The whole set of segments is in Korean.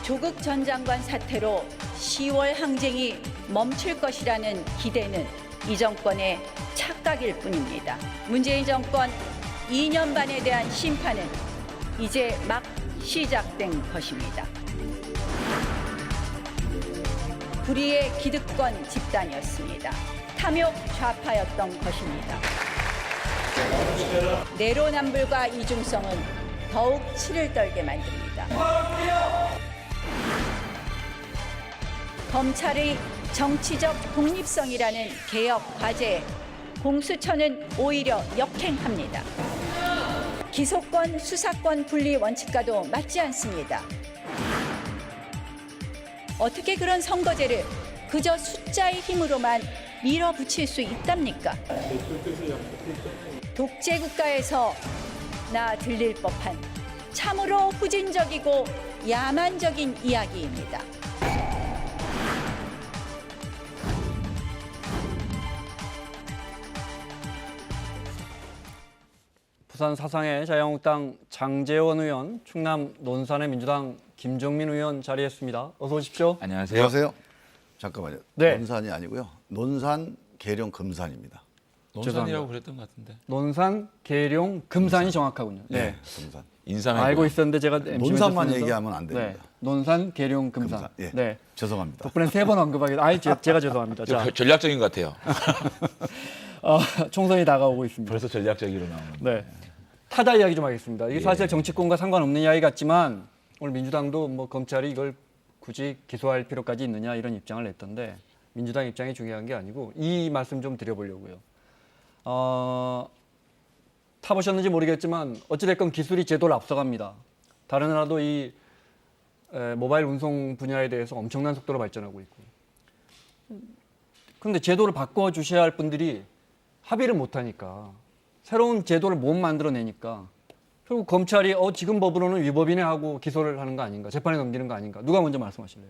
조국 전 장관 사태로 10월 항쟁이 멈출 것이라는 기대는 이 정권의 착각일 뿐입니다. 문재인 정권 2년 반에 대한 심판은 이제 막 시작된 것입니다. 불의의 기득권 집단이었습니다. 탐욕 좌파였던 것입니다. 내로남불과 이중성은 더욱 치를 떨게 만듭니다. 검찰의 정치적 독립성이라는 개혁 과제에 공수처는 오히려 역행합니다. 기소권, 수사권 분리 원칙과도 맞지 않습니다. 어떻게 그런 선거제를 그저 숫자의 힘으로만 밀어붙일 수 있답니까? 독재 국가에서 나 들릴 법한 참으로 후진적이고 야만적인 이야기입니다. 부산 사상의 자유한국당 장제원 의원, 충남 논산의 민주당 김종민 의원 자리했습니다. 어서 오십시오. 안녕하세요. 안녕하세요. 잠깐만요. 네. 논산이 아니고요. 논산, 계룡, 금산입니다. 논산이라고 그랬던 것 같은데. 논산, 계룡, 금산이 정확하군요. 네. 금산. 인삼에 알고 있었는데 제가 MC 논산만 멘트 쓰면서 얘기하면 안 됩니다. 네. 논산, 계룡, 금산. 금산. 예. 네. 죄송합니다. 덕분에 3번 언급하게. 제가 죄송합니다. 자, 전략적인 것 같아요. 총선이 다가오고 있습니다. 벌써 전략적으로 나오는. 네. 타다 이야기 좀 하겠습니다. 이게 사실 정치권과 상관없는 이야기 같지만 오늘 민주당도 뭐 검찰이 이걸 굳이 기소할 필요까지 있느냐 이런 입장을 냈던데 민주당 입장이 중요한 게 아니고 이 말씀 좀 드려보려고요. 타보셨는지 모르겠지만 어찌됐건 기술이 제도를 앞서갑니다. 다른 나라도 이 모바일 운송 분야에 대해서 엄청난 속도로 발전하고 있고. 그런데 제도를 바꿔주셔야 할 분들이 합의를 못하니까 새로운 제도를 못 만들어내니까 결국 검찰이 지금 법으로는 위법이네 하고 기소를 하는 거 아닌가, 재판에 넘기는 거 아닌가. 누가 먼저 말씀하실래요?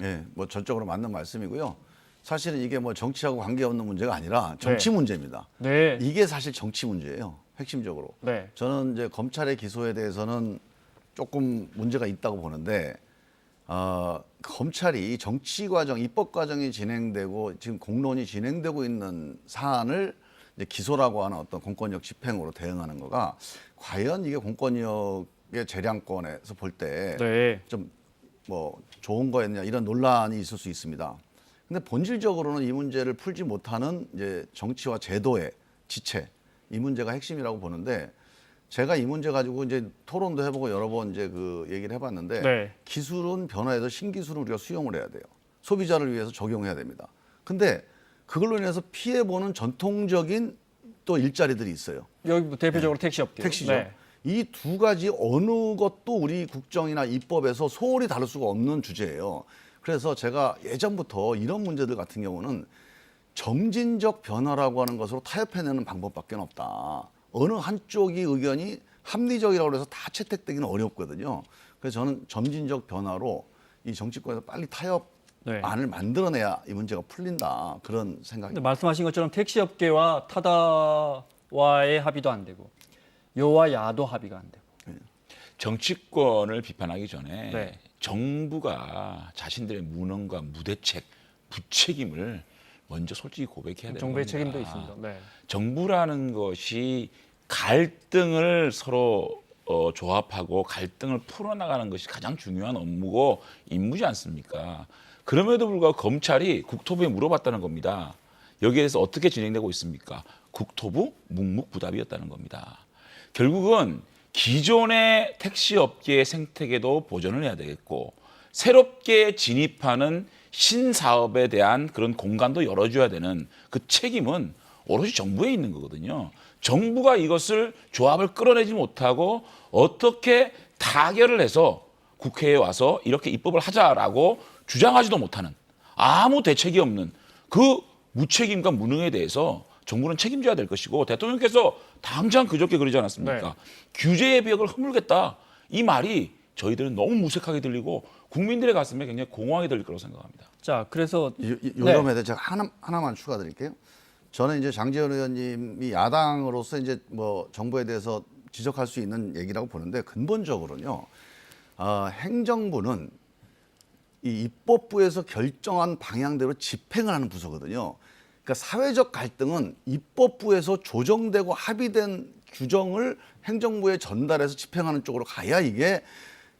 예, 뭐 전적으로 맞는 말씀이고요. 사실은 이게 뭐 정치하고 관계없는 문제가 아니라 정치 문제입니다. 네. 이게 사실 정치 문제예요. 핵심적으로. 네. 저는 이제 검찰의 기소에 대해서는 조금 문제가 있다고 보는데 검찰이 정치 과정, 입법 과정이 진행되고 지금 공론이 진행되고 있는 사안을 이제 기소라고 하는 어떤 공권력 집행으로 대응하는 거가 과연 이게 공권력의 재량권에서 볼 때 좀 뭐 좋은 거였냐 이런 논란이 있을 수 있습니다. 근데 본질적으로는 이 문제를 풀지 못하는 이제 정치와 제도의 지체, 이 문제가 핵심이라고 보는데 제가 이 문제 가지고 이제 토론도 해보고 여러 번 이제 그 얘기를 해봤는데 기술은 변화해서 신기술은 우리가 수용을 해야 돼요. 소비자를 위해서 적용해야 됩니다. 근데 그걸로 인해서 피해보는 전통적인 또 일자리들이 있어요. 여기 뭐 대표적으로 택시업계. 택시죠. 이 두 가지 어느 것도 우리 국정이나 입법에서 소홀히 다룰 수가 없는 주제예요. 그래서 제가 예전부터 이런 문제들 같은 경우는 점진적 변화라고 하는 것으로 타협해내는 방법밖에 없다. 어느 한쪽이 의견이 합리적이라고 해서 다 채택되기는 어렵거든요. 그래서 저는 점진적 변화로 이 정치권에서 빨리 타협 안을 만들어내야 이 문제가 풀린다. 그런 생각입니다. 말씀하신 것처럼 택시업계와 타다와의 합의도 안 되고 여와 야도 합의가 안 되고. 정치권을 비판하기 전에 정부가 자신들의 무능과 무대책, 부책임을 먼저 솔직히 고백해야 되는 정부의 겁니다. 책임도 있습니다. 네. 정부라는 것이 갈등을 서로 조합하고 갈등을 풀어나가는 것이 가장 중요한 업무고 임무지 않습니까? 그럼에도 불구하고 검찰이 국토부에 물어봤다는 겁니다. 여기에 대해서 어떻게 진행되고 있습니까? 국토부 묵묵부답이었다는 겁니다. 결국은 기존의 택시업계의 생태계도 보존을 해야 되겠고 새롭게 진입하는 신사업에 대한 그런 공간도 열어줘야 되는 그 책임은 오롯이 정부에 있는 거거든요. 정부가 이것을 조합을 끌어내지 못하고 어떻게 타결을 해서 국회에 와서 이렇게 입법을 하자라고 주장하지도 못하는 아무 대책이 없는 그 무책임과 무능에 대해서 정부는 책임져야 될 것이고 대통령께서 당장 그저께 그러지 않았습니까? 규제의 벽을 허물겠다. 이 말이 저희들은 너무 무색하게 들리고 국민들의 가슴에 굉장히 공허하게 들릴 거라고 생각합니다. 자, 그래서 이점에 대해 제가 하나만 추가드릴게요. 저는 이제 장제원 의원님이 야당으로서 이제 뭐 정부에 대해서 지적할 수 있는 얘기라고 보는데 근본적으로는요. 행정부는 이 입법부에서 결정한 방향대로 집행을 하는 부서거든요. 그러니까 사회적 갈등은 입법부에서 조정되고 합의된 규정을 행정부에 전달해서 집행하는 쪽으로 가야 이게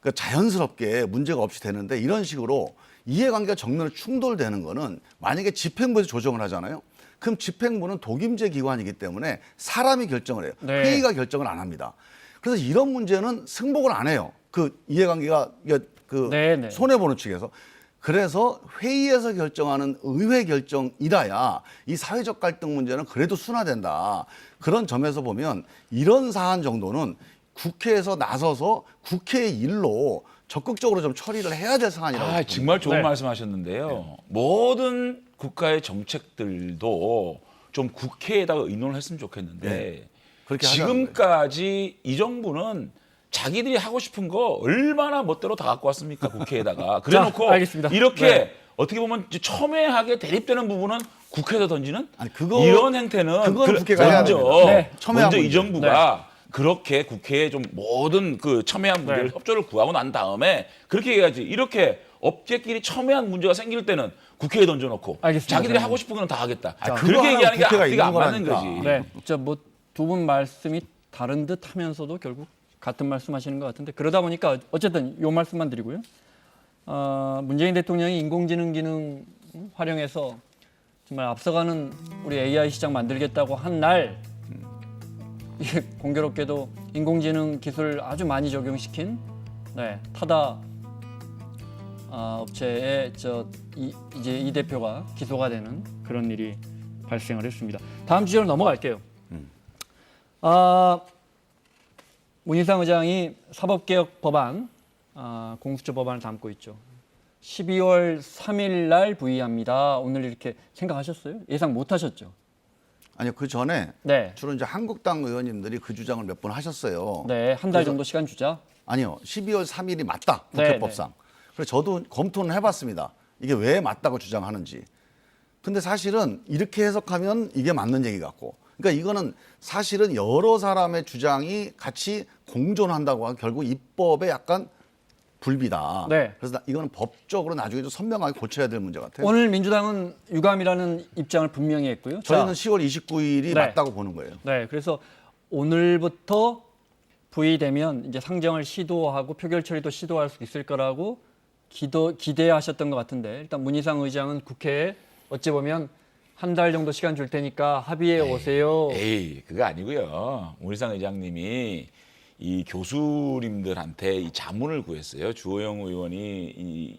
그러니까 자연스럽게 문제가 없이 되는데 이런 식으로 이해관계가 정면으로 충돌되는 거는 만약에 집행부에서 조정을 하잖아요. 그럼 집행부는 독임제 기관이기 때문에 사람이 결정을 해요. 네. 회의가 결정을 안 합니다. 그래서 이런 문제는 승복을 안 해요. 그 이해관계가 네, 네. 손해보는 측에서. 그래서 회의에서 결정하는 의회 결정이라야 이 사회적 갈등 문제는 그래도 순화된다. 그런 점에서 보면 이런 사안 정도는 국회에서 나서서 국회의 일로 적극적으로 좀 처리를 해야 될 사안이라고 봅니다. 정말 좋은 네. 말씀하셨는데요. 모든 국가의 정책들도 좀 국회에다가 의논을 했으면 좋겠는데 네. 그렇게 하자는 지금까지 이 정부는 자기들이 하고 싶은 거 얼마나 멋대로 다 갖고 왔습니까? 국회에다가. 그래놓고 알겠습니다. 이렇게 네. 어떻게 보면 첨예하게 대립되는 부분은 국회에다 던지는 아니, 그거- 이런 행태는 그거는 국회가 해야 먼저, 됩니다. 네. 첨예한 먼저 이 문제. 정부가 그렇게 국회에 좀 모든 그 첨예한 문제를 네. 협조를 구하고 난 다음에 그렇게 해야지. 이렇게 업계끼리 첨예한 문제가 생길 때는 국회에 던져놓고 알겠습니다. 자기들이 하고 싶은 건 다 하겠다. 그거 그렇게 하나로 얘기하는 게 국회가 앞뒤가 안 있는 맞는 거라니까. 거지. 네, 저 뭐 두 분 말씀이 다른 듯 하면서도 결국 같은 말씀하시는 것 같은데 그러다 보니까 어쨌든 요 말씀만 드리고요. 문재인 대통령이 인공지능 기능 활용해서 정말 앞서가는 우리 AI 시장 만들겠다고 한 날 이게 공교롭게도 인공지능 기술 아주 많이 적용시킨 타다 업체의 이제 이 대표가 기소가 되는 그런 일이 발생을 했습니다. 다음 주제로 넘어갈게요. 문희상 의장이 사법개혁 법안, 공수처 법안을 담고 있죠. 12월 3일 날 부의합니다. 오늘 이렇게 생각하셨어요? 예상 못 하셨죠? 아니요, 그 전에 네. 주로 이제 한국당 의원님들이 그 주장을 몇 번 하셨어요. 네, 한 달 정도 시간 주자. 아니요, 12월 3일이 맞다, 네, 국회법상. 그래서 저도 검토는 해봤습니다. 이게 왜 맞다고 주장하는지. 근데 사실은 이렇게 해석하면 이게 맞는 얘기 같고. 그러니까 이거는 사실은 여러 사람의 주장이 같이 공존한다고 하면 결국 입법에 약간 불비다. 네. 그래서 이거는 법적으로 나중에 좀 선명하게 고쳐야 될 문제 같아요. 오늘 민주당은 유감이라는 입장을 분명히 했고요. 저희는 자, 10월 29일이 네. 맞다고 보는 거예요. 네, 그래서 오늘부터 부의되면 이제 상정을 시도하고 표결 처리도 시도할 수 있을 거라고 기대하셨던 것 같은데 일단 문희상 의장은 국회에 어찌 보면 한 달 정도 시간 줄 테니까 합의해 오세요. 그거 아니고요. 문희상 의장님이 이 교수님들한테 이 자문을 구했어요. 주호영 의원이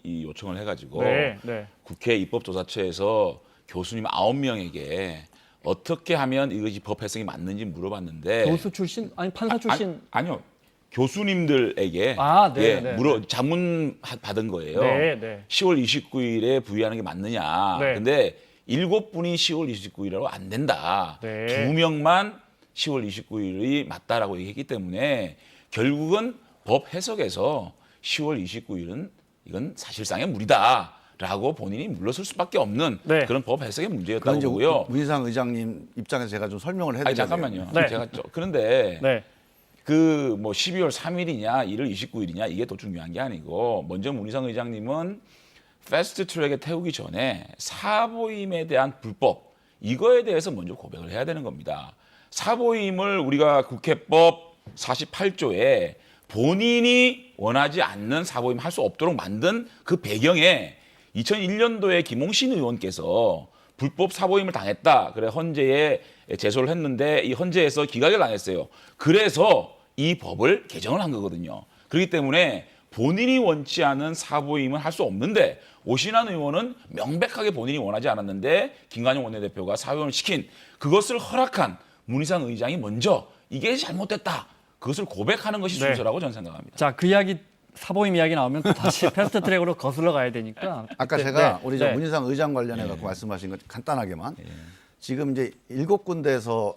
이 요청을 해가지고 네. 국회 입법조사처에서 교수님 9명에게 어떻게 하면 이것이 법 해석이 맞는지 물어봤는데 교수 출신 아니 판사 출신 아니요. 교수님들에게 네. 자문 받은 거예요. 네. 10월 29일에 부의하는 게 맞느냐. 네. 근데 7분이 10월 29일이라고 안 된다. 네. 2명만 10월 29일이 맞다라고 얘기했기 때문에 결국은 법 해석에서 10월 29일은 이건 사실상의 무리다라고 본인이 물러설 수밖에 없는 네. 그런 법 해석의 그건 문제였다고 이제 보고요. 문희상 의장님 입장에서 제가 좀 설명을 해드려야 아니 잠깐만요. 네. 그런데 네. 그 뭐 12월 3일이냐 1월 29일이냐 이게 더 중요한 게 아니고 먼저 문희상 의장님은 패스트 트랙에 태우기 전에 사보임에 대한 불법 이거에 대해서 먼저 고백을 해야 되는 겁니다. 사보임을 우리가 국회법 48조에 본인이 원하지 않는 사보임 할 수 없도록 만든 그 배경에 2001년도에 김홍신 의원께서 불법 사보임을 당했다. 그래 헌재에 제소를 했는데 이 헌재에서 기각을 당했어요. 그래서 이 법을 개정을 한 거거든요. 그렇기 때문에 본인이 원치 않은 사보임은 할 수 없는데 오신환 의원은 명백하게 본인이 원하지 않았는데 김관영 원내대표가 사보임을 시킨 그것을 허락한 문희상 의장이 먼저 이게 잘못됐다. 그것을 고백하는 것이 네. 순서라고 저는 생각합니다. 자, 그 이야기 사보임 이야기 나오면 또 다시 패스트 트랙으로 거슬러 가야 되니까. 아까 네, 제가 네, 우리 네. 문희상 의장 관련해 갖고 말씀하신 것 간단하게만 지금 이제 7군데에서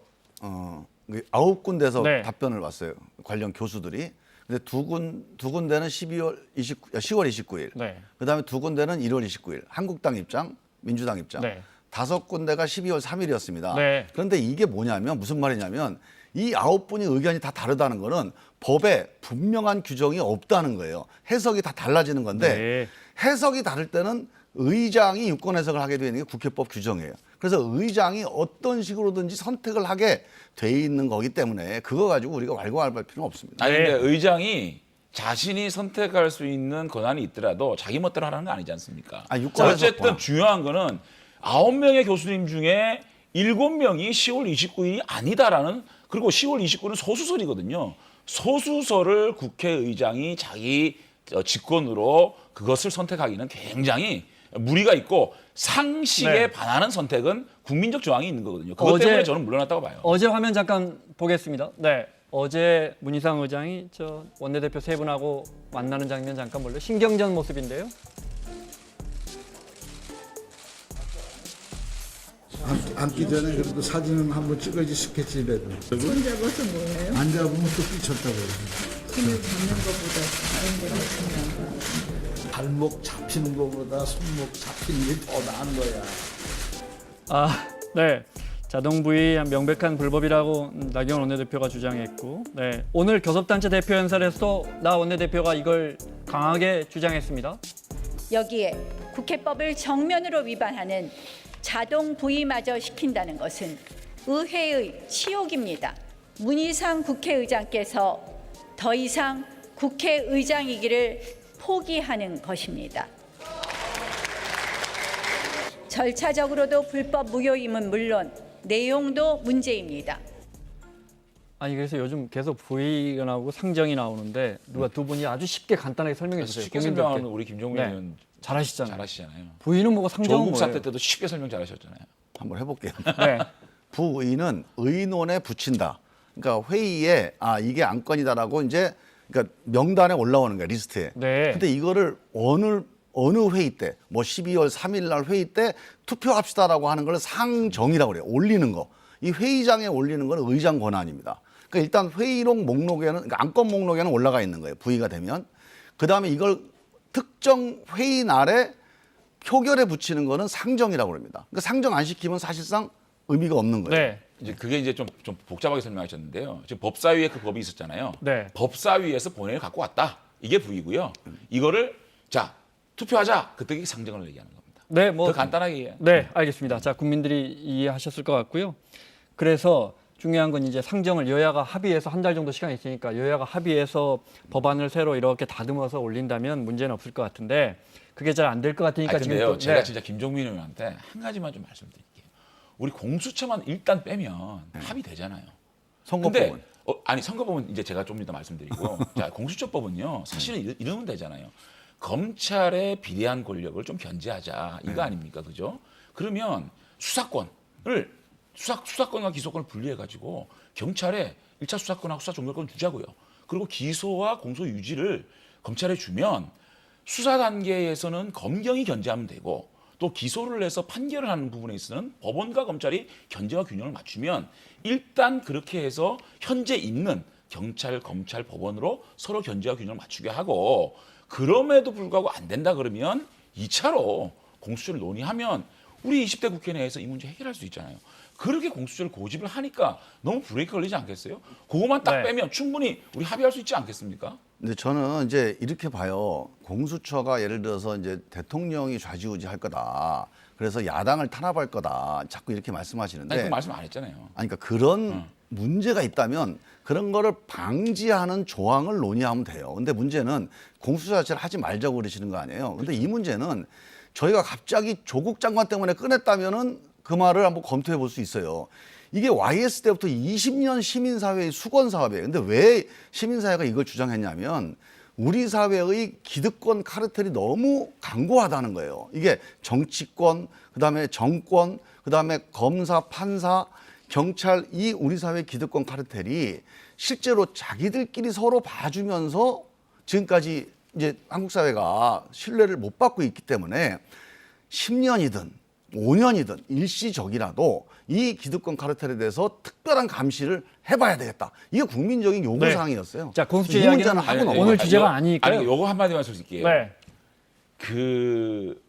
9군데에서 네. 답변을 왔어요. 관련 교수들이. 근데 두 군데는 10월 29일. 네. 그다음에 두 군데는 1월 29일. 한국당 입장, 민주당 입장. 네. 5군데가 12월 3일이었습니다. 네. 그런데 이게 뭐냐면 무슨 말이냐면 이 9분의 의견이 다 다르다는 거는 법에 분명한 규정이 없다는 거예요. 해석이 다 달라지는 건데 네. 해석이 다를 때는 의장이 유권 해석을 하게 되는 게 국회법 규정이에요. 그래서 의장이 어떤 식으로든지 선택을 하게 돼 있는 거기 때문에 그거 가지고 우리가 왈가왈부할 필요는 없습니다. 아니 네. 근데 의장이 자신이 선택할 수 있는 권한이 있더라도 자기 멋대로 하라는 거 아니지 않습니까? 유권 어쨌든 해석권. 중요한 거는 9명의 교수님 중에 7명이 10월 29일이 아니다라는, 그리고 10월 29일은 소수설이거든요. 소수설을 국회의장이 자기 직권으로 그것을 선택하기는 굉장히 무리가 있고 상식에 네. 반하는 선택은 국민적 저항이 있는 거거든요. 그것 어제- 때문에 저는 물러났다고 봐요. 어제 화면 잠깐 보겠습니다. 네. 어제 문희상 의장이 저 원내대표 세 분하고 만나는 장면 잠깐 볼래요? 신경전 모습인데요. 앉기 전에 그래도 사진은 한번 찍어야지 스케치라도. 손 잡아서 뭐예요? 안 잡으면 또 삐쳤다고 그러지. 손을 잡는 것보다 다른 데가 중요한 거. 발목 잡히는 것보다 손목 잡히는 게 더 나은 거야. 아, 네. 자동 부의 명백한 불법이라고 나경원 원내대표가 주장했고, 네. 오늘 교섭단체 대표 연설에서도 나 원내대표가 이걸 강하게 주장했습니다. 여기에 국회법을 정면으로 위반하는 자동 부의마저 시킨다는 것은 의회의 치욕입니다. 문희상 국회의장께서 더 이상 국회의장이기를 포기하는 것입니다. 절차적으로도 불법 무효임은 물론 내용도 문제입니다. 아니 그래서 요즘 계속 부의가 나오고 상정이 나오는데 누가 두 분이 아주 쉽게 간단하게 설명해 주세요. 쉽게 국민들께. 설명하는 우리 김종민 네. 의원 잘하시잖아요. 잘하시잖아요. 부의는 뭐고 상정은 조국 뭐예요? 사태 때도 쉽게 설명 잘하셨잖아요. 한번 해볼게요. 네. 부의는 의논에 붙인다. 그러니까 회의에 이게 안건이다라고 이제 그러니까 명단에 올라오는 거야, 리스트에. 네. 근데 이거를 어느 회의 때, 뭐 12월 3일 날 회의 때 투표합시다라고 하는 걸 상정이라고 그래요. 올리는 거. 이 회의장에 올리는 건 의장 권한입니다. 그러니까 일단 회의록 목록에는, 그러니까 안건 목록에는 올라가 있는 거예요. 부의가 되면. 그다음에 이걸 특정 회의 날에 표결에 붙이는 거는 상정이라고 합니다. 그러니까 상정 안 시키면 사실상 의미가 없는 거예요. 네. 이제 그게 이제 좀 복잡하게 설명하셨는데요. 지금 법사위에 그 법이 있었잖아요. 네. 법사위에서 본회의를 갖고 왔다. 이게 부의고요. 이거를 자 투표하자. 그때 상정을 얘기하는 겁니다. 네, 뭐 더 간단하게 얘기해요. 네, 알겠습니다. 자, 국민들이 이해하셨을 것 같고요. 그래서 중요한 건 이제 상정을 여야가 합의해서 한 달 정도 시간이 있으니까 여야가 합의해서 법안을 새로 이렇게 다듬어서 올린다면 문제는 없을 것 같은데 그게 잘 안 될 것 같으니까 아니, 근데요, 지금 또 제가 네. 진짜 김종민 의원한테 한 가지만 좀 말씀드릴게요. 우리 공수처만 일단 빼면 합의되잖아요. 선거법은. 근데 아니 선거법은 이제 제가 좀 이따 말씀드리고 자 공수처법은요 사실은 이러면 되잖아요. 검찰의 비대한 권력을 좀 견제하자 이거 아닙니까, 그죠? 그러면 수사권과 기소권을 분리해 가지고 경찰에 1차 수사권하고 수사 종결권을 주자고요. 그리고 기소와 공소 유지를 검찰에 주면 수사 단계에서는 검경이 견제하면 되고 또 기소를 해서 판결을 하는 부분에 있어서는 법원과 검찰이 견제와 균형을 맞추면 일단 그렇게 해서 현재 있는 경찰, 검찰, 법원으로 서로 견제와 균형을 맞추게 하고 그럼에도 불구하고 안 된다 그러면 2차로 공수처를 논의하면 우리 20대 국회 내에서 이 문제 해결할 수 있잖아요. 그렇게 공수처를 고집을 하니까 너무 브레이크 걸리지 않겠어요? 그것만 딱 네. 빼면 충분히 우리 합의할 수 있지 않겠습니까? 근데 저는 이제 이렇게 봐요. 공수처가 예를 들어서 이제 대통령이 좌지우지할 거다. 그래서 야당을 탄압할 거다. 자꾸 이렇게 말씀하시는데. 아니, 그 말씀 안 했잖아요. 아니, 그러니까 그런 문제가 있다면 그런 거를 방지하는 조항을 논의하면 돼요. 근데 문제는 공수처 자체를 하지 말자고 그러시는 거 아니에요. 근데 이 문제는 저희가 갑자기 조국 장관 때문에 꺼냈다면은 그 말을 한번 검토해 볼 수 있어요. 이게 YS 때부터 20년 시민사회의 수건 사업이에요. 근데 왜 시민사회가 이걸 주장했냐면 우리 사회의 기득권 카르텔이 너무 강고하다는 거예요. 이게 정치권, 그다음에 정권, 그다음에 검사, 판사, 경찰 이 우리 사회 기득권 카르텔이 실제로 자기들끼리 서로 봐주면서 지금까지 이제 한국 사회가 신뢰를 못 받고 있기 때문에 10년이든 5년이든 일시적이라도 이 기득권 카르텔에 대해서 특별한 감시를 해봐야 되겠다. 이게 국민적인 요구사항이었어요. 자, 공수처 이 이야기는 문제는 하고 아니, 넘어가요. 오늘 주제가 아니니까요. 아니, 요거 한마디만 솔직히. 네.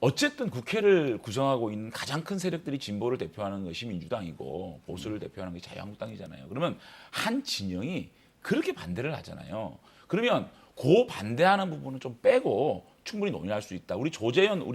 어쨌든 국회를 구성하고 있는 가장 큰 세력들이 진보를 대표하는 것이 민주당이고 보수를 대표하는 것이 자유한국당이잖아요. 그러면 한 진영이 그렇게 반대를 하잖아요. 그러면 그 반대하는 부분은 좀 빼고 충분히 논의할 수 있다. 우리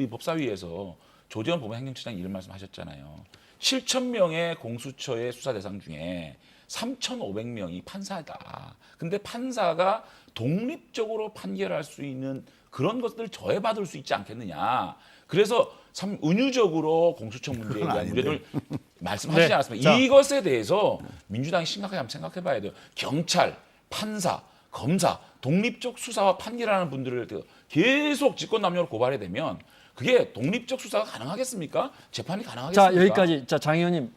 법사위에서 조재현 법원행정처장 이런 말씀하셨잖아요. 7,000명의 공수처의 수사 대상 중에 3,500명이 판사다. 근데 판사가 독립적으로 판결할 수 있는 그런 것들을 저해받을 수 있지 않겠느냐. 그래서 참 은유적으로 공수처 문제에 그건 대한 아닌데. 문제를 말씀하시지 네. 않았습니까? 자. 이것에 대해서 민주당이 심각하게 한번 생각해 봐야 돼요. 경찰, 판사, 검사, 독립적 수사와 판결하는 분들을 계속 직권남용으로 고발해 되면 그게 독립적 수사가 가능하겠습니까? 재판이 가능하겠습니까? 자, 여기까지. 자, 장 의원님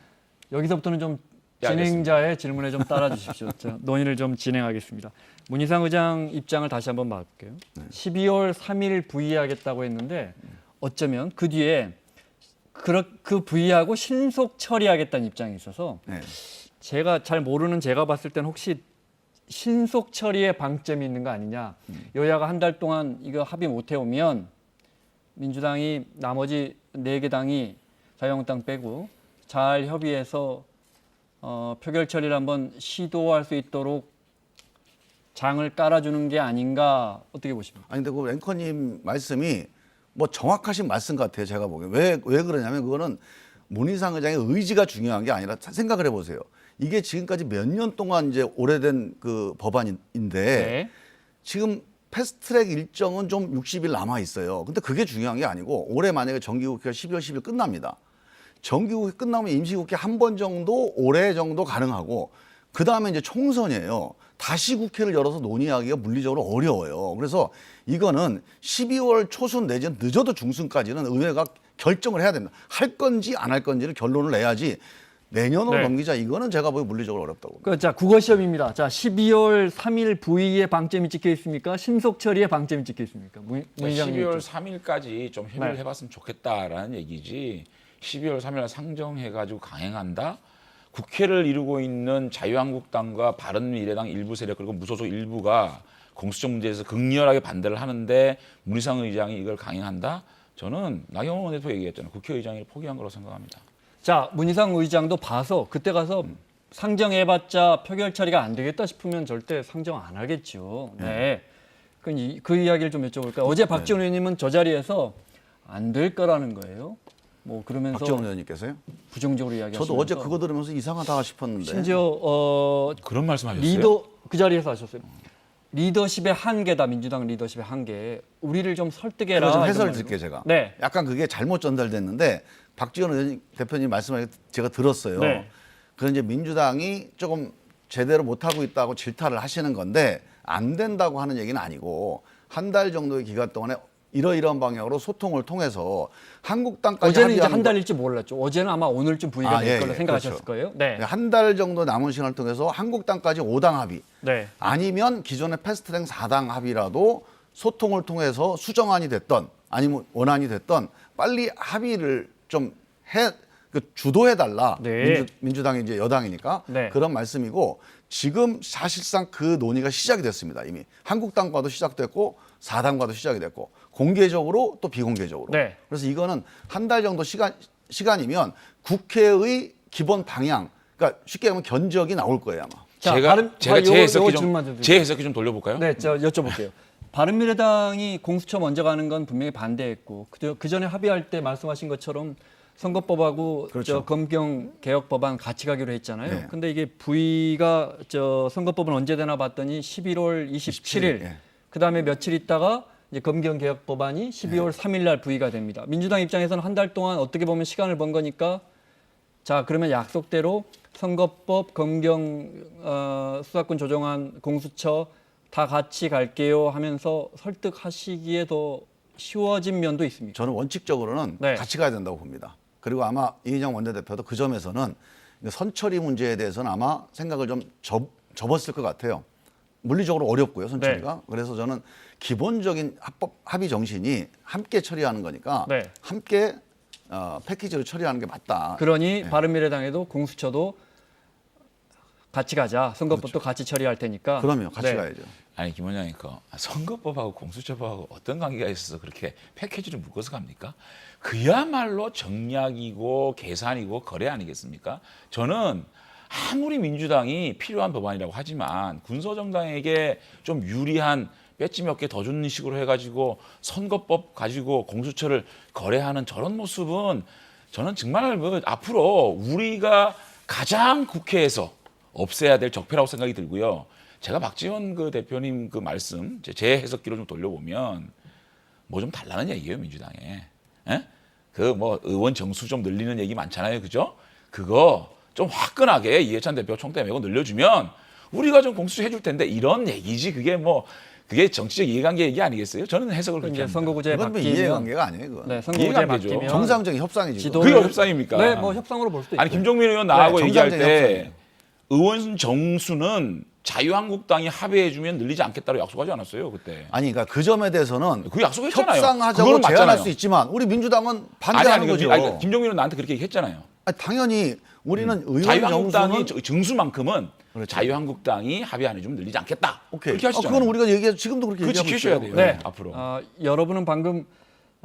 여기서부터는 좀 예, 진행자의 질문에 좀 따라 주십시오. 자, 논의를 좀 진행하겠습니다. 문희상 의장 입장을 다시 한번 말할게요. 12월 3일 부의하겠다고 했는데 어쩌면 그 뒤에 그 부의하고 신속 처리하겠다는 입장이 있어서 네. 제가 잘 모르는 제가 봤을 때는 혹시 신속 처리에 방점이 있는 거 아니냐. 여야가 한 달 동안 이거 합의 못 해오면 민주당이 나머지 4개 당이 자유한국당 빼고 잘 협의해서 표결 처리를 한번 시도할 수 있도록 장을 깔아주는 게 아닌가 어떻게 보십니까? 아니 근데 그 앵커님 말씀이 뭐 정확하신 말씀 같아요. 제가 보기엔 왜 그러냐면 그거는 문희상 의장의 의지가 중요한 게 아니라 생각을 해보세요. 이게 지금까지 몇 년 동안 이제 오래된 그 법안인데 네. 지금 패스트트랙 일정은 좀 60일 남아 있어요. 근데 그게 중요한 게 아니고 올해 만약에 정기국회가 12월 10일 끝납니다. 정기국회 끝나면 임시국회 한 번 정도 올해 정도 가능하고 그 다음에 이제 총선이에요. 다시 국회를 열어서 논의하기가 물리적으로 어려워요. 그래서 이거는 12월 초순 내지는 늦어도 중순까지는 의회가 결정을 해야 됩니다. 할 건지 안 할 건지를 결론을 내야지 내년으로 네. 넘기자 이거는 제가 보기 물리적으로 어렵다고 봅니다. 자, 국어 시험입니다. 자, 12월 3일 부의에 방점이 찍혀 있습니까? 신속 처리에 방점이 찍혀 있습니까? 문희상 12월 의원. 3일까지 좀 협의를 네. 해봤으면 좋겠다라는 얘기지. 12월 3일 상정해가지고 강행한다. 국회를 이루고 있는 자유한국당과 바른미래당 일부 세력 그리고 무소속 일부가 공수처 문제에서 극렬하게 반대를 하는데 문희상 의장이 이걸 강행한다. 저는 나경원 원내대표 얘기했잖아요. 국회의장이 포기한 거라고 생각합니다. 자, 문희상 의장도 봐서 그때 가서 상정해봤자 표결 처리가 안 되겠다 싶으면 절대 상정 안 하겠죠. 네. 그 이야기를 좀 여쭤볼까요? 어제 박지원 의원님은 저 자리에서 안 될 거라는 거예요. 뭐 그러면서 박지원 의원님께서요? 부정적으로 이야기하시면서 저도 어제 그거 들으면서 이상하다 싶었는데 심지어 그런 말씀하셨어요? 그 자리에서 하셨어요. 리더십의 한계다. 민주당 리더십의 한계. 우리를 좀 설득해라. 그거 좀 이런 해설 말로. 드릴게요 제가. 네. 약간 그게 잘못 전달됐는데 박지원 의원 대표님 말씀을 제가 들었어요. 네. 그런 이제 민주당이 조금 제대로 못하고 있다고 질타를 하시는 건데 안 된다고 하는 얘기는 아니고 한 달 정도의 기간 동안에 이러이러한 방향으로 소통을 통해서 한국당까지 어제는 이제 합의하는 한 달일지 몰랐죠. 어제는 아마 오늘쯤 부의가 될 걸로 생각하셨을 그렇죠. 거예요. 네. 한 달 정도 남은 시간을 통해서 한국당까지 5당 합의 네. 아니면 기존의 패스트트랙 4당 합의라도 소통을 통해서 수정안이 됐던 아니면 원안이 됐던 빨리 합의를 좀 주도해달라. 네. 민주당이 이제 여당이니까 네. 그런 말씀이고 지금 사실상 그 논의가 시작이 됐습니다. 이미 한국당과도 시작됐고 4당과도 시작이 됐고 공개적으로 또 비공개적으로. 네. 그래서 이거는 한 달 정도 시간이면 국회의 기본 방향, 그러니까 쉽게 하면 견적이 나올 거예요 아마. 자, 제가 제 요거 해석이 질문만 좀 드릴게요. 제 해석이 좀 돌려볼까요? 네, 저 여쭤볼게요. 바른미래당이 공수처 먼저 가는 건 분명히 반대했고 그 전에 합의할 때 말씀하신 것처럼 선거법하고 그렇죠. 검경 개혁 법안 같이 가기로 했잖아요. 네. 근데 이게 부의가 선거법은 언제 되나 봤더니 11월 27일. 예. 그다음에 며칠 있다가 이제 검경 개혁 법안이 12월 3일 날 부의가 됩니다. 민주당 입장에서는 한 달 동안 어떻게 보면 시간을 번 거니까 자, 그러면 약속대로 선거법, 검경 수사권 조정안, 공수처 다 같이 갈게요 하면서 설득하시기에 더 쉬워진 면도 있습니다. 저는 원칙적으로는 네. 같이 가야 된다고 봅니다. 그리고 아마 이인영 원내대표도 그 점에서는 선처리 문제에 대해서는 아마 생각을 좀 접었을 것 같아요. 물리적으로 어렵고요, 선처리가. 네. 그래서 저는 기본적인 합의 정신이 함께 처리하는 거니까 네. 함께 패키지로 처리하는 게 맞다. 그러니 바른미래당에도 공수처도 같이 가자. 선거법도 같이 처리할 테니까. 그럼요, 같이 네. 가야죠. 아니 김 원장님 선거법하고 공수처법하고 어떤 관계가 있어서 그렇게 패키지를 묶어서 갑니까? 그야말로 정략이고 계산이고 거래 아니겠습니까? 저는 아무리 민주당이 필요한 법안이라고 하지만 군소정당에게 좀 유리한 배지 몇 개 더 주는 식으로 해가지고 선거법 가지고 공수처를 거래하는 저런 모습은 저는 정말 뭐 앞으로 우리가 가장 국회에서 없애야 될 적폐라고 생각이 들고요. 제가 박지원 그 대표님 그 말씀 제 해석기로 좀 돌려보면 뭐 좀 달라는 얘기예요 민주당에. 그 뭐 의원 정수 좀 늘리는 얘기 많잖아요, 그죠? 그거 좀 화끈하게 이해찬 대표 총대 메고 늘려주면 우리가 좀 공수처 해줄 텐데 이런 얘기지 그게 정치적 이해관계 얘기 아니겠어요? 저는 해석을 그렇게 이제 합니다. 선거구제 이건 뭐 바뀌면 이해관계가 아니에요, 그건. 네, 선거구제 이해관계죠. 바뀌면 정상적인 협상이지. 그건. 그게 협상입니까? 네, 뭐 협상으로 볼 수도 있고. 아니 김종민 의원 나하고 네, 얘기할 정상적인 때 협상이에요. 의원 정수는 자유한국당이 합의해주면 늘리지 않겠다고 약속하지 않았어요 그때. 아니, 그러니까 그 점에 대해서는 그 약속했잖아요. 협상하자고 그거는 제안할 맞잖아요. 수 있지만 우리 민주당은 반대하는 거죠. 그러니까 김종민 의원 나한테 그렇게 얘기했잖아요. 아니, 당연히 우리는 의원 자유한국당이 정수는 정수만큼은 그렇죠. 자유한국당이 합의 안 해주면 늘리지 않겠다. 오케이. 그렇게 하시잖아요. 그건 우리가 얘기해서 지금도 그렇게 그거 얘기하고 지키셔야 있어요. 돼요. 네. 앞으로. 여러분은 방금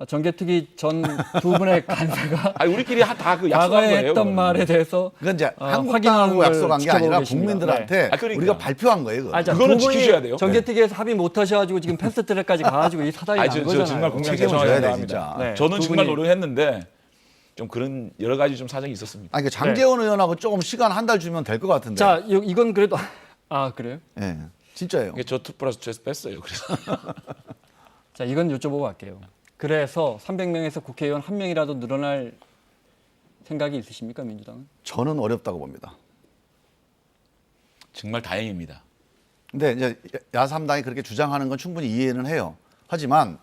정개특위 전 두 분의 간사가 아니 우리끼리 다 그 약속한 과거에 거예요. 했던 그거는. 말에 대해서 그건 이제 확인하는 한국당하고 걸 약속한 게 지켜보고 아니라 계십니다. 국민들한테 네. 아, 그러니까. 우리가 발표한 거예요. 그거. 자, 그거는 두 분이 지키셔야 돼요. 정개특위에서 합의 못 하셔가지고 지금 패스트트랙까지 가가지고 이 사단이 아니, 난 저 거잖아요. 정말 국민한테 책임을 져야 돼, 죄송합니다. 진짜. 네. 저는 두 정말 분이- 노력했는데 좀 그런 여러 가지 좀 사정이 있었습니다. 아니, 그 장제원 의원하고 조금 시간 한 달 주면 될 것 같은데. 자, 이건 그래도 그래요? 예, 진짜예요. 이게 저 2+2에서 뺐어요. 그래서 자, 이건 여쭤보고 갈게요. 그래서 300명에서 국회의원 1명이라도 늘어날 생각이 있으십니까, 민주당은? 저는 어렵다고 봅니다. 정말 다행입니다. 근데 이제 야3당이 그렇게 주장하는 건 충분히 이해는 해요. 하지만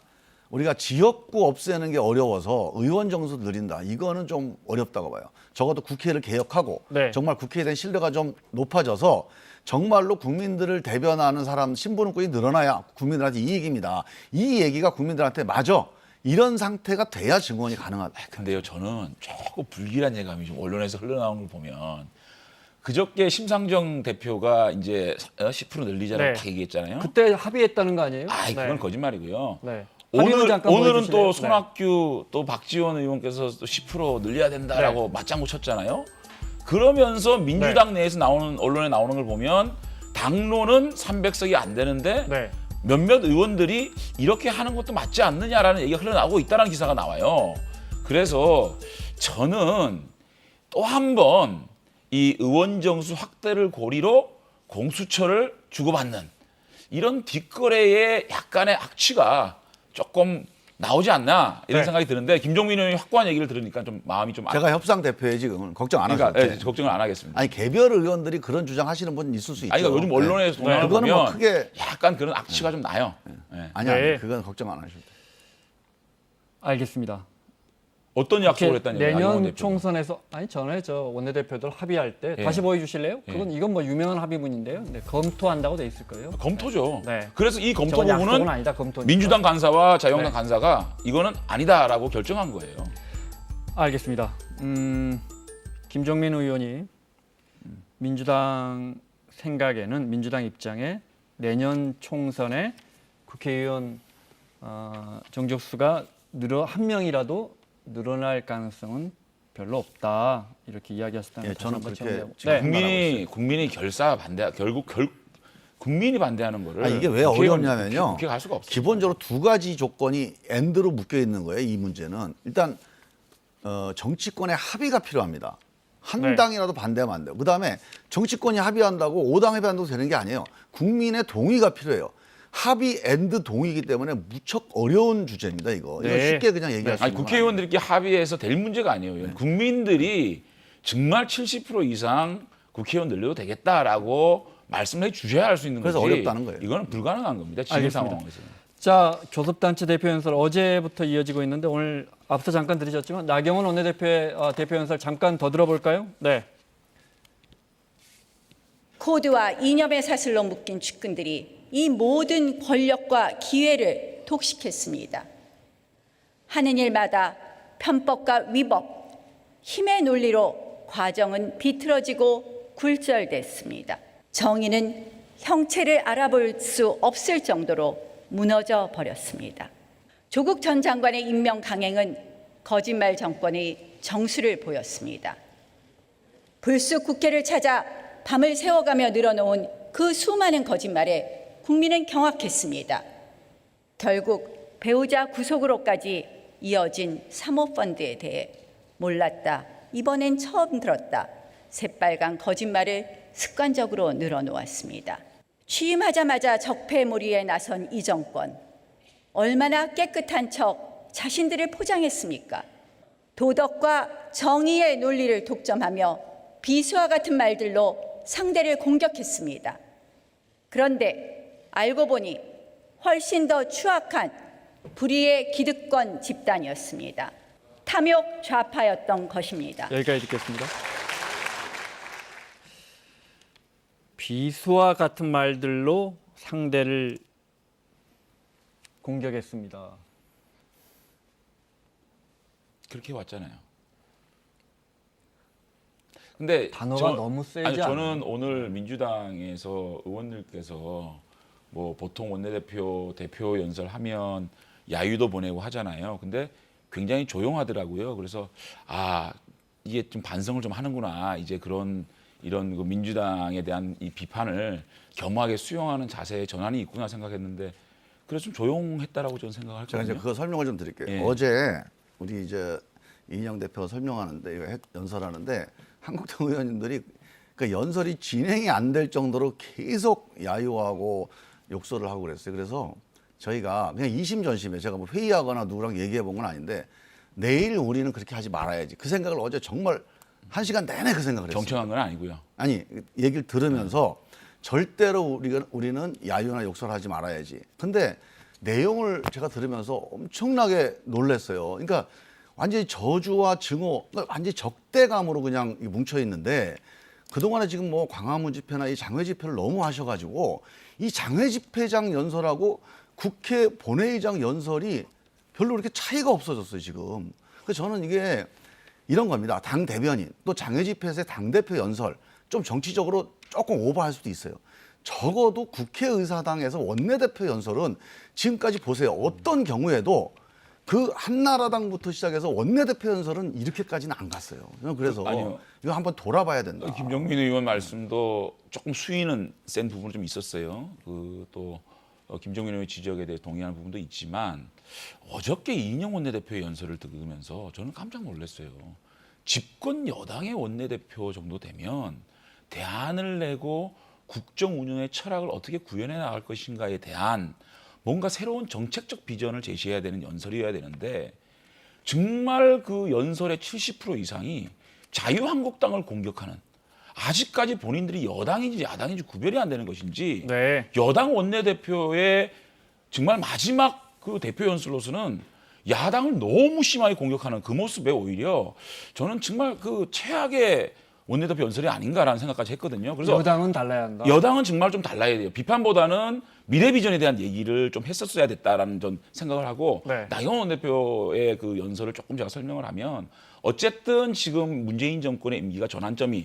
우리가 지역구 없애는 게 어려워서 의원 정수 늘린다. 이거는 좀 어렵다고 봐요. 적어도 국회를 개혁하고 네. 정말 국회에 대한 신뢰가 좀 높아져서 정말로 국민들을 대변하는 사람 신분권이 늘어나야 국민들한테 이익입니다. 이 얘기가 국민들한테 맞아. 이런 상태가 돼야 증언이 가능하다. 근데요, 저는 조금 불길한 예감이 좀 언론에서 흘러나오는 걸 보면 그저께 심상정 대표가 이제 10% 늘리자라고 네. 다 얘기했잖아요. 그때 합의했다는 거 아니에요? 그건 거짓말이고요. 네. 합의문 잠깐 오늘은 보여주실래요? 또 손학규 또 박지원 의원께서 또 10% 늘려야 된다라고 맞장구 쳤잖아요. 그러면서 민주당 내에서 나오는 언론에 나오는 걸 보면 당론은 300석이 안 되는데 네. 몇몇 의원들이 이렇게 하는 것도 맞지 않느냐라는 얘기가 흘러나오고 있다는 기사가 나와요. 그래서 저는 또 한 번 이 의원 정수 확대를 고리로 공수처를 주고받는 이런 뒷거래의 약간의 악취가 조금 나오지 않나 이런 네. 생각이 드는데 김종민 의원이 확고한 얘기를 들으니까 좀 마음이 좀 제가 협상 대표에 지금 걱정 안 하셔도 그러니까 돼. 걱정을 안 하겠습니다. 아니, 개별 의원들이 그런 주장하시는 분 있을 수 있죠. 아니, 그러니까 요즘 언론에서 네. 동향을 그거는 보면 뭐 크게 약간 그런 악취가 좀 나요. 네. 아니야. 네. 그건 걱정 안 하셔도 돼. 알겠습니다. 어떤 약속을 했다는 얘기예요? 안용원 내년 대표가? 총선에서 전에 저 원내대표들 합의할 때 예. 다시 보여주실래요? 예. 이건 뭐 유명한 합의문인데요. 네, 검토한다고 돼 있을 거예요. 검토죠. 네. 그래서 이 검토 저건 약속은 부분은 아니다. 검토. 민주당 간사와 자유한국당 네. 간사가 이거는 아니다라고 결정한 거예요. 알겠습니다. 김종민 의원이 민주당 생각에는 민주당 입장에 내년 총선에 국회의원 정족수가 한 명이라도 늘어날 가능성은 별로 없다 이렇게 이야기하셨다는 예, 걸 저는 다시 그렇게 한번 지금 정리하고. 국민이 결사 반대 결국 국민이 반대하는 거를 아니, 이게 왜 국회의원, 어렵냐면요. 국회 갈 수가 없어요. 기본적으로 두 가지 조건이 엔드로 묶여 있는 거예요. 이 문제는 일단 정치권의 합의가 필요합니다. 한 네. 당이라도 반대하면 안 돼요. 그다음에 정치권이 합의한다고 5당 합의한다고 되는 게 아니에요. 국민의 동의가 필요해요. 합의 엔드 동의이기 때문에 무척 어려운 주제입니다. 이거 네. 쉽게 그냥 얘기할 수 아니 있는 건 국회의원들끼리 합의해서 될 문제가 아니에요. 국민들이 정말 70% 이상 국회의원 늘려도 되겠다라고 말씀을 해 주셔야 할 수 있는 그래서 거지. 어렵다는 거예요. 이거는 불가능한 겁니다. 지금 알겠습니다. 상황에서. 자, 교섭단체 대표 연설 어제부터 이어지고 있는데 오늘 앞서 잠깐 들으셨지만 나경원 원내대표의 대표 연설 잠깐 더 들어볼까요? 네. 코드와 이념의 사슬로 묶인 측근들이 이 모든 권력과 기회를 독식했습니다. 하는 일마다 편법과 위법, 힘의 논리로 과정은 비틀어지고 굴절됐습니다. 정의는 형체를 알아볼 수 없을 정도로 무너져 버렸습니다. 조국 전 장관의 임명 강행은 거짓말 정권의 정수를 보였습니다. 불쑥 국회를 찾아 밤을 새워가며 늘어놓은 그 수많은 거짓말에 국민은 경악했습니다. 결국 배우자 구속으로까지 이어진 사모펀드에 대해 몰랐다, 이번엔 처음 들었다, 새빨간 거짓말을 습관적으로 늘어놓았습니다. 취임하자마자 적폐몰이에 나선 이 정권, 얼마나 깨끗한 척 자신들을 포장했습니까? 도덕과 정의의 논리를 독점하며 비수와 같은 말들로 상대를 공격했습니다. 그런데 알고 보니 훨씬 더 추악한 불의의 기득권 집단이었습니다. 탐욕 좌파였던 것입니다. 여기까지 듣겠습니다. 비수와 같은 말들로 상대를 공격했습니다. 그렇게 왔잖아요. 근데 단어가 너무 세지 아니, 저는 않아요? 오늘 민주당에서 의원들께서 뭐 보통 원내대표 대표 연설하면 야유도 보내고 하잖아요. 근데 굉장히 조용하더라고요. 그래서 아, 이게 좀 반성을 좀 하는구나. 이제 이런 그 민주당에 대한 이 비판을 겸허하게 수용하는 자세의 전환이 있구나 생각했는데 그래서 좀 조용했다라고 저는 제가 생각했거든요. 이제 그 설명을 좀 드릴게요. 예. 어제 우리 이제 이인영 대표가 설명하는데 이거 연설하는데 한국당 의원님들이 그 연설이 진행이 안 될 정도로 계속 야유하고 욕설을 하고 그랬어요. 그래서 저희가 그냥 이심전심에 제가 뭐 회의하거나 누구랑 얘기해 본 건 아닌데 내일 우리는 그렇게 하지 말아야지. 그 생각을 어제 정말 1시간 내내 그 생각을 했어요. 정청한 건 아니고요. 아니 얘기를 들으면서 절대로 우리는 야유나 욕설하지 말아야지. 근데 내용을 제가 들으면서 엄청나게 놀랐어요. 그러니까 완전히 저주와 증오, 그러니까 완전히 적대감으로 그냥 뭉쳐 있는데 그동안에 지금 뭐 광화문 집회나 이 장외 집회를 너무 하셔가지고 이 장외 집회장 연설하고 국회 본회의장 연설이 별로 그렇게 차이가 없어졌어요 지금. 그래서 저는 이게 이런 겁니다. 당 대변인 또 장외 집회에서의 당 대표 연설 좀 정치적으로 조금 오버할 수도 있어요. 적어도 국회의사당에서 원내대표 연설은 지금까지 보세요. 어떤 경우에도 그 한나라당부터 시작해서 원내대표 연설은 이렇게까지는 안 갔어요. 저는 그래서 아니요. 이거 한번 돌아봐야 된다. 김종민 의원 말씀도 조금 수위는 센 부분이 좀 있었어요. 또 김종민 의원 지적에 대해 동의하는 부분도 있지만 어저께 이인영 원내대표의 연설을 들으면서 저는 깜짝 놀랐어요. 집권 여당의 원내대표 정도 되면 대안을 내고 국정 운영의 철학을 어떻게 구현해 나갈 것인가에 대한 뭔가 새로운 정책적 비전을 제시해야 되는 연설이어야 되는데 정말 그 연설의 70% 이상이 자유한국당을 공격하는 아직까지 본인들이 여당인지 야당인지 구별이 안 되는 것인지 네. 여당 원내대표의 정말 마지막 그 대표 연설로서는 야당을 너무 심하게 공격하는 그 모습에 오히려 저는 정말 그 최악의 원내대표 연설이 아닌가라는 생각까지 했거든요. 그래서 여당은 달라야 한다. 여당은 정말 좀 달라야 돼요. 비판보다는 미래 비전에 대한 얘기를 좀 했었어야 됐다라는 전 생각을 하고 네. 나경원 원내대표의 그 연설을 조금 제가 설명을 하면 어쨌든 지금 문재인 정권의 임기가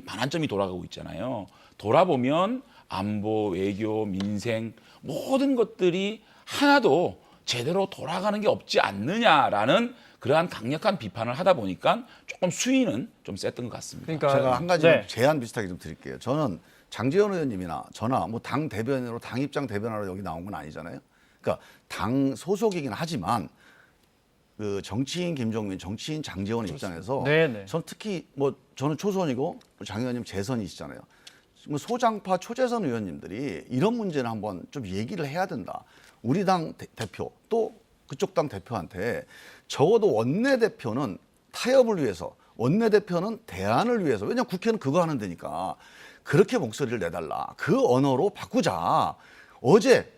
반환점이 돌아가고 있잖아요. 돌아보면 안보, 외교, 민생 모든 것들이 하나도 제대로 돌아가는 게 없지 않느냐라는 그러한 강력한 비판을 하다 보니까 조금 수위는 좀 셌던 것 같습니다. 그러니까 제가 한 가지 네. 제안 비슷하게 좀 드릴게요. 저는 장제원 의원님이나 저나 뭐 당 대변인으로 당 입장 대변하러 여기 나온 건 아니잖아요. 그러니까 당 소속이긴 하지만 그 정치인 김종민, 정치인 장제원 입장에서 네네. 전 특히 뭐 저는 초선이고 장 의원님 재선이시잖아요. 뭐 소장파 초재선 의원님들이 이런 문제는 한번 좀 얘기를 해야 된다. 우리 당 대표 또 그쪽 당 대표한테 적어도 원내대표는 타협을 위해서 원내대표는 대안을 위해서 왜냐하면 국회는 그거 하는 데니까 그렇게 목소리를 내달라. 그 언어로 바꾸자.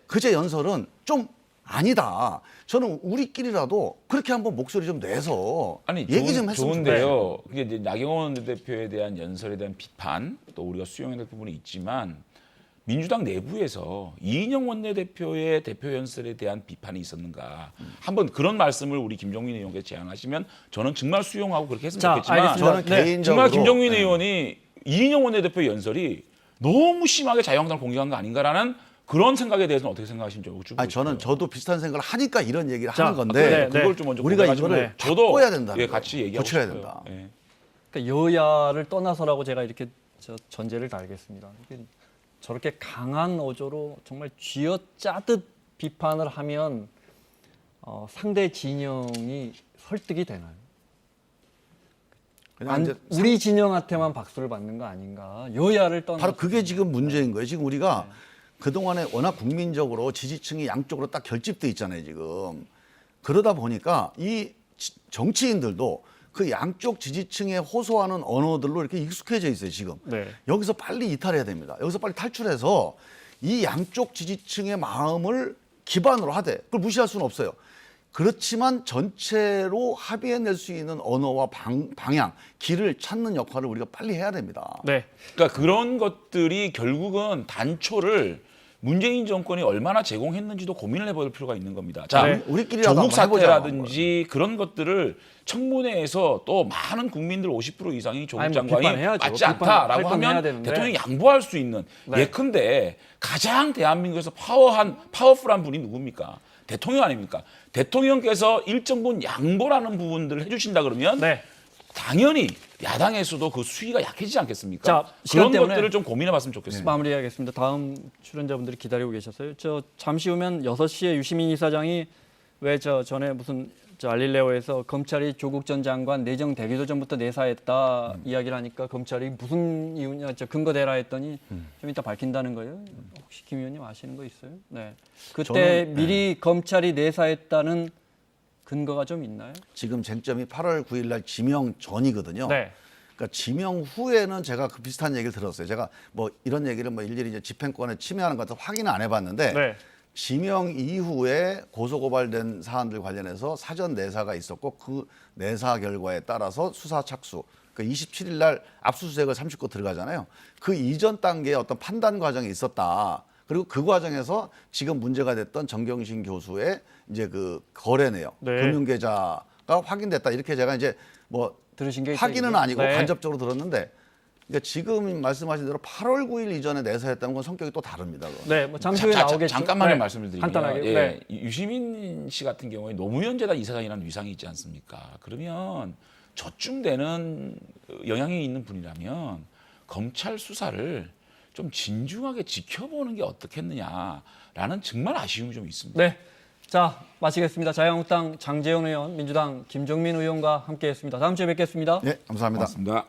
그제 연설은 좀 아니다. 저는 우리끼리라도 그렇게 한번 목소리 좀 내서 얘기 좀 했으면 좋은데요. 그게 이제 나경원 대표에 대한 연설에 대한 비판 또 우리가 수용해야 될 부분이 있지만 민주당 내부에서 이인영 원내대표의 대표 연설에 대한 비판이 있었는가? 한번 그런 말씀을 우리 김종민 의원께서 제안하시면 저는 정말 수용하고 그렇게 했으면 자, 좋겠지만 알겠습니다. 저는 네. 개인적으로 정말 김종민 의원이 이인영 원내대표 연설이 너무 심하게 자유한국당을 공격한 거 아닌가라는 그런 생각에 대해서는 어떻게 생각하시는지 여쭈고 아니 저는 저도 비슷한 생각을 하니까 이런 얘기를 자, 하는 건데 그걸 좀 먼저 우리가 공개하시면 이거를 저도 바꿔야 된다는 예, 거예요. 같이 얘기하고 고쳐야 싶어요. 된다. 예. 그러니까 여야를 떠나서라고 제가 이렇게 전제를 달겠습니다. 이게 저렇게 강한 어조로 정말 쥐어짜듯 비판을 하면 상대 진영이 설득이 되나요? 그냥 이제 우리 진영한테만 박수를 받는 거 아닌가? 여야를 떠나서 바로 그게 지금 문제인 거예요. 지금 우리가 그동안에 워낙 국민적으로 지지층이 양쪽으로 딱 결집돼 있잖아요, 지금. 그러다 보니까 이 정치인들도 그 양쪽 지지층에 호소하는 언어들로 이렇게 익숙해져 있어요, 지금. 네. 여기서 빨리 이탈해야 됩니다. 여기서 빨리 탈출해서 이 양쪽 지지층의 마음을 기반으로 하되 그걸 무시할 수는 없어요. 그렇지만 전체로 합의해낼 수 있는 언어와 방향, 길을 찾는 역할을 우리가 빨리 해야 됩니다. 네. 그러니까 그런 것들이 결국은 단초를 문재인 정권이 얼마나 제공했는지도 고민을 해볼 필요가 있는 겁니다. 자, 네. 우리끼리라도 조국 한번 해보자. 사태라든지 그런 것들을 청문회에서 또 많은 국민들 50% 이상이 조국 아니, 뭐 장관이 비판해야죠. 맞지 비판- 않다라고 할 건 해야 하면 되는데. 대통령이 양보할 수 있는 네. 예컨대 가장 대한민국에서 파워풀한 분이 누굽니까? 대통령 아닙니까? 대통령께서 일정 부분 양보라는 부분들을 해주신다 그러면 네. 당연히 야당에서도 그 수위가 약해지지 않겠습니까? 자, 시간 그런 때문에 것들을 좀 고민해봤으면 좋겠습니다. 마무리하겠습니다. 다음 출연자분들이 기다리고 계셨어요. 잠시 후면 6시에 유시민 이사장이 왜 전에 무슨 알릴레오에서 검찰이 조국 전 장관 내정 대기도 전부터 내사했다 이야기를 하니까 검찰이 무슨 이유냐 근거 대라 했더니 좀 이따 밝힌다는 거예요. 혹시 김 의원님 아시는 거 있어요? 네. 그때 저는, 미리 검찰이 내사했다는 근거가 좀 있나요? 지금 쟁점이 8월 9일 날 지명 전이거든요. 네. 그러니까 지명 후에는 제가 그 비슷한 얘기를 들었어요. 제가 뭐 이런 얘기를 뭐 일일이 이제 집행권에 침해하는 것 같아서 확인은 안 해봤는데 네. 지명 이후에 고소고발된 사안들 관련해서 사전 내사가 있었고 그 내사 결과에 따라서 수사 착수. 그 27일 날 압수수색을 30건 들어가잖아요. 그 이전 단계의 어떤 판단 과정이 있었다. 그리고 그 과정에서 지금 문제가 됐던 정경심 교수의 이제 그 거래 내역, 네. 금융계좌가 확인됐다. 이렇게 제가 이제 뭐 들으신 게 확인은 있어요, 아니고 네. 간접적으로 들었는데 그러니까 지금 말씀하신 대로 8월 9일 이전에 내사했다는 건 성격이 또 다릅니다. 그건. 네, 뭐 잠시 후에 나오겠죠. 잠깐만요 네. 말씀을 드리면 간단하게. 예, 네. 유시민 씨 같은 경우에 노무현 재단 이사장이라는 위상이 있지 않습니까? 그러면 저쯤 되는 영향이 있는 분이라면 검찰 수사를 좀 진중하게 지켜보는 게 어떻겠느냐라는 정말 아쉬움이 좀 있습니다. 네. 자, 마치겠습니다. 자유한국당 장제원 의원, 민주당 김종민 의원과 함께했습니다. 다음 주에 뵙겠습니다. 네, 감사합니다. 고맙습니다.